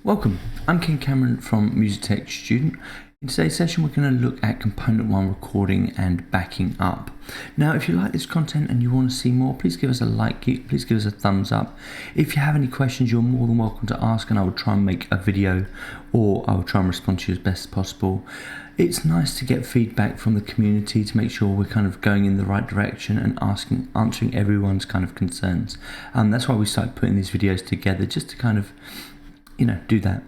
Welcome, I'm Ken Cameron from Music Tech Student. In today's session we're going to look at component 1 recording and backing up. Now if you like this content and you want to see more, please give us a like, please give us a thumbs up. If you have any questions you're more than welcome to ask and I will try and make a video or I will try and respond to you as best as possible. It's nice to get feedback from the community to make sure we're kind of going in the right direction and answering everyone's kind of concerns. That's why we started putting these videos together, just to kind of do that.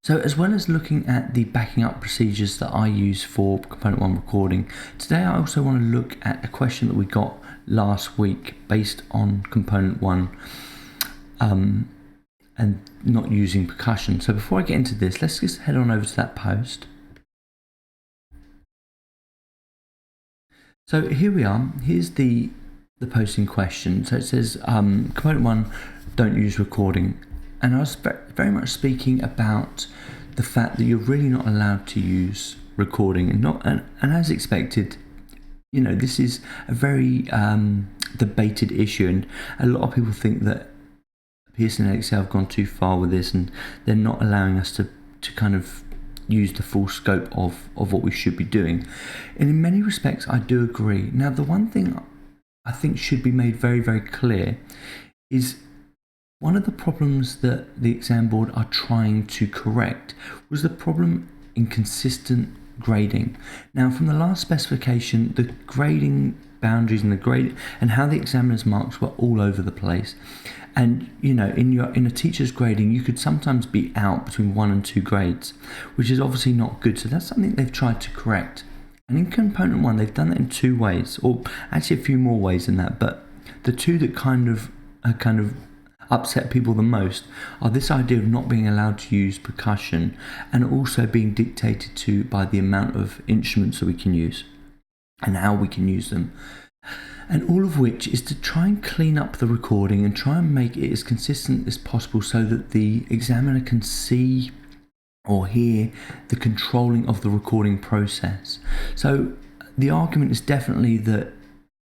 So as well as looking at the backing up procedures that I use for component 1 recording, today I also want to look at a question that we got last week based on component 1 and not using percussion. So before I get into this, let's just head on over to that post. So here we are, here's the post in question. So it says component 1, don't use recording. And I was very much speaking about the fact that you're really not allowed to use recording, and as expected, this is a very debated issue, and a lot of people think that Pearson and Excel have gone too far with this, and they're not allowing us to kind of use the full scope of what we should be doing. And in many respects, I do agree. Now, the one thing I think should be made very, very clear is one of the problems that the exam board are trying to correct was the problem in consistent grading. Now, from the last specification, the grading boundaries and the grade and how the examiner's marks were all over the place. And in a teacher's grading, you could sometimes be out between 1 and 2 grades, which is obviously not good. So that's something they've tried to correct. And in component 1, they've done it in 2 ways, or actually a few more ways than that. But the two that kind of upset people the most are this idea of not being allowed to use percussion and also being dictated to by the amount of instruments that we can use and how we can use them, and all of which is to try and clean up the recording and try and make it as consistent as possible so that the examiner can see or hear the controlling of the recording process. So the argument is definitely that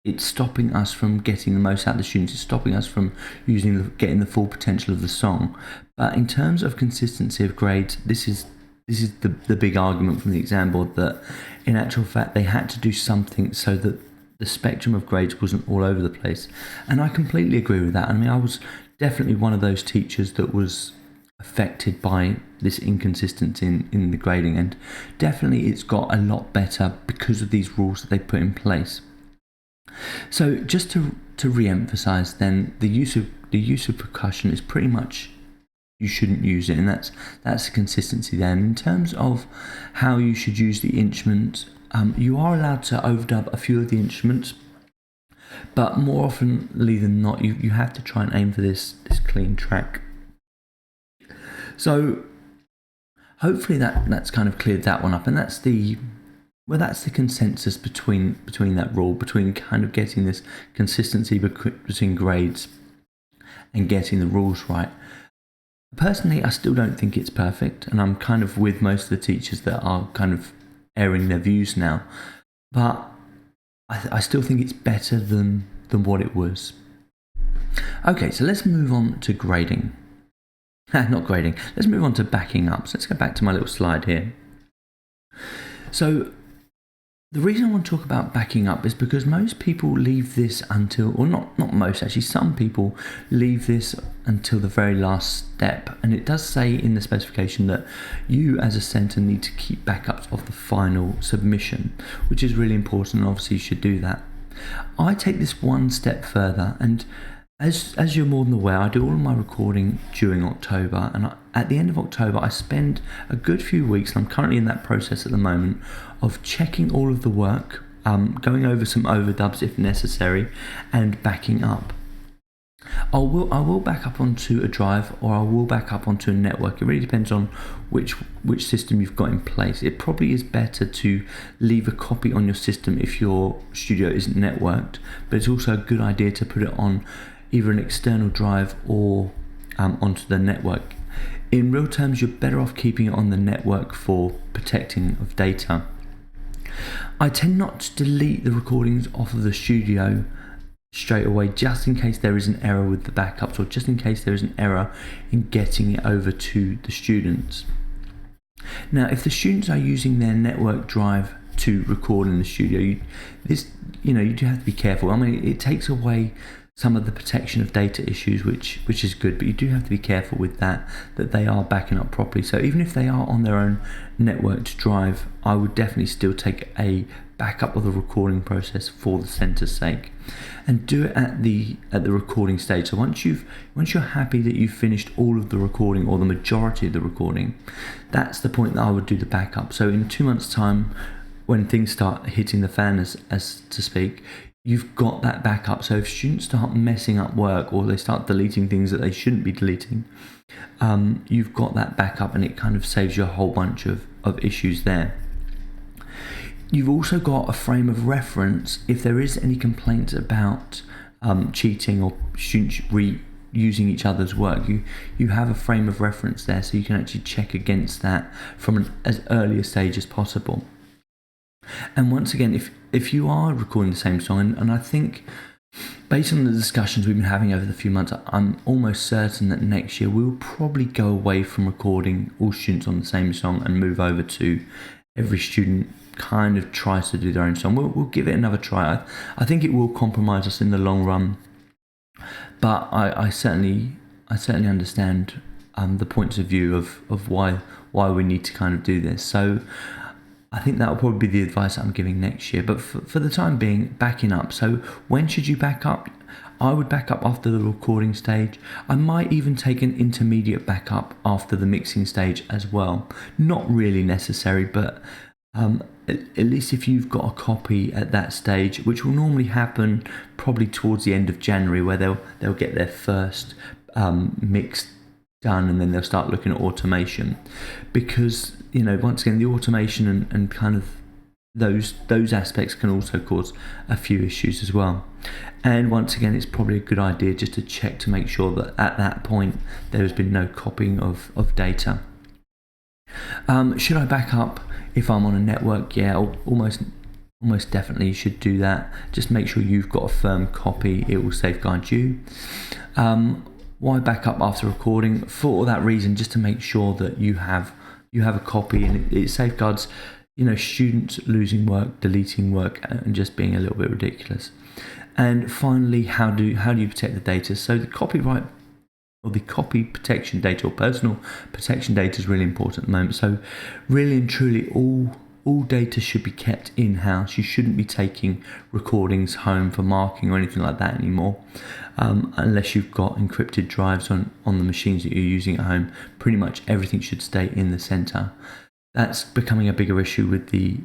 it's stopping us from getting the most out of the students. It's stopping us from getting the full potential of the song. But in terms of consistency of grades, this is the big argument from the exam board, that in actual fact they had to do something so that the spectrum of grades wasn't all over the place. And I completely agree with that. I mean, I was definitely one of those teachers that was affected by this inconsistency in the grading, and definitely it's got a lot better because of these rules that they put in place. So just to re-emphasize then, the use of percussion is pretty much you shouldn't use it, and that's the consistency there. And in terms of how you should use the instrument, you are allowed to overdub a few of the instruments, but more often than not you have to try and aim for this clean track. So hopefully that's kind of cleared that one up, and that's the consensus between that rule, between kind of getting this consistency between grades and getting the rules right. Personally, I still don't think it's perfect, and I'm kind of with most of the teachers that are kind of airing their views now, but I still think it's better than what it was. Okay, so let's move on to grading. Not grading, let's move on to backing up. So let's go back to my little slide here. So the reason I want to talk about backing up is because most people leave this until, or not most actually, some people leave this until the very last step. And it does say in the specification that you as a centre need to keep backups of the final submission, which is really important, and obviously you should do that. I take this one step further, and as you're more than aware, I do all of my recording during October, and at the end of October I spend a good few weeks, and I'm currently in that process at the moment, of checking all of the work, going over some overdubs if necessary, and backing up. I will back up onto a drive, or I will back up onto a network. It really depends on which system you've got in place. It probably is better to leave a copy on your system if your studio isn't networked, but it's also a good idea to put it on either an external drive or onto the network. In real terms, you're better off keeping it on the network for protecting of data. I tend not to delete the recordings off of the studio straight away, just in case there is an error with the backups, or just in case there is an error in getting it over to the students. Now, if the students are using their network drive to record in the studio, you do have to be careful. I mean, it takes away some of the protection of data issues, which is good, but you do have to be careful with that they are backing up properly. So even if they are on their own networked drive, I would definitely still take a backup of the recording process for the centre's sake, and do it at the recording stage. So once you're happy that you've finished all of the recording, or the majority of the recording, that's the point that I would do the backup. So in 2 months' time, when things start hitting the fan, as to speak, you've got that backup. So if students start messing up work, or they start deleting things that they shouldn't be deleting, you've got that backup, and it kind of saves you a whole bunch of issues there. You've also got a frame of reference if there is any complaints about cheating or students reusing each other's work. You have a frame of reference there, so you can actually check against that from as early a stage as possible. And once again, if you are recording the same song, and I think based on the discussions we've been having over the few months, I'm almost certain that next year we'll probably go away from recording all students on the same song and move over to every student kind of tries to do their own song. We'll give it another try. I think it will compromise us in the long run, but I certainly understand the points of view of why we need to kind of do this. So I think that will probably be the advice I'm giving next year. But for the time being, backing up. So when should you back up? I would back up after the recording stage. I might even take an intermediate backup after the mixing stage as well. Not really necessary, but at least if you've got a copy at that stage, which will normally happen probably towards the end of January, where they'll get their first mix done, and then they'll start looking at automation, because once again, the automation and kind of those aspects can also cause a few issues as well. And once again, it's probably a good idea just to check to make sure that at that point there has been no copying of data. Should I back up if I'm on a network? Yeah, almost definitely you should do that. Just make sure you've got a firm copy. It will safeguard you. Why back up after recording? For that reason, just to make sure that you have a copy, and it safeguards students losing work, deleting work, and just being a little bit ridiculous. And finally, how do you protect the data? So the copyright, or the copy protection data, or personal protection data, is really important at the moment. So really and truly, all data should be kept in-house. You shouldn't be taking recordings home for marking or anything like that anymore, unless you've got encrypted drives on the machines that you're using at home. Pretty much everything should stay in the center. That's becoming a bigger issue with the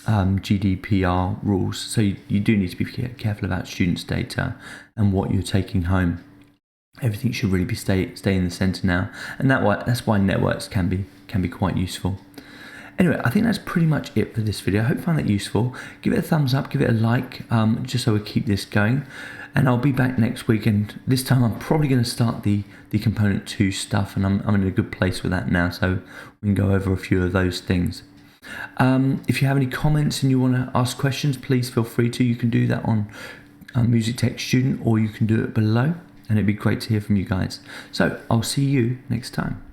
GDPR rules. So you do need to be careful about students' data and what you're taking home. Everything should really be stay in the center now, and that's why networks can be quite useful. Anyway, I think that's pretty much it for this video. I hope you found that useful. Give it a thumbs up, give it a like, just so we keep this going. And I'll be back next week, and this time I'm probably going to start the component 2 stuff, and I'm in a good place with that now, so we can go over a few of those things. If you have any comments and you want to ask questions, please feel free to. You can do that on Music Tech Student, or you can do it below, and it'd be great to hear from you guys. So I'll see you next time.